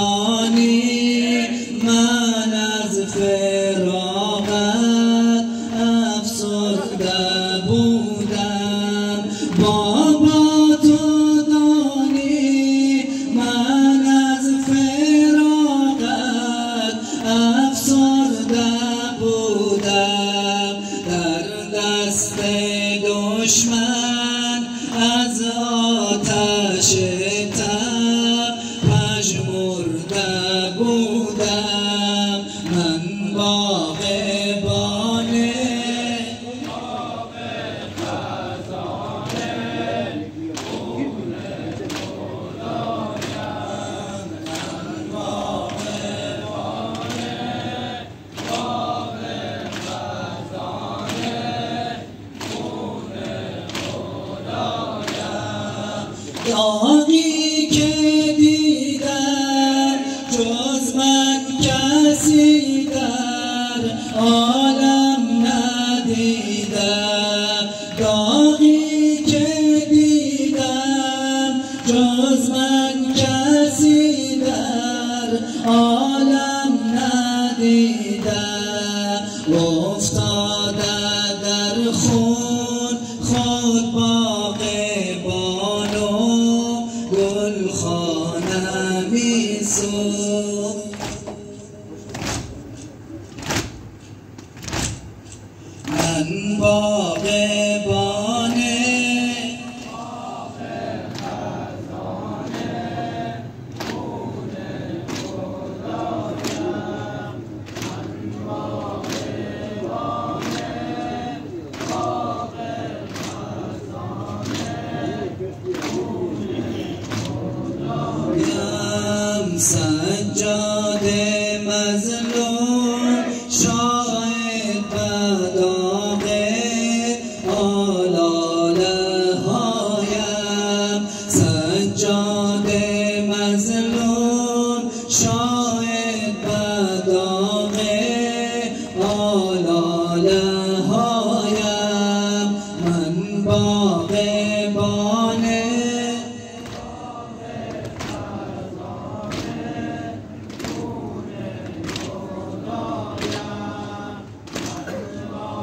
دانی من از فراقت افسرده بودم. بابا تو دانی من از فراقت افسرده بودم. در دست دشمن از آتش تب پژمرده بودم. من باغبان داغی که دیدم جز من کسی در عالم ندیدم. داغی که دیدم جز من کسی در عالم ندیدم. افتاده در خون خود باغبان و گلخانه می‌سوخت. من باغبان سر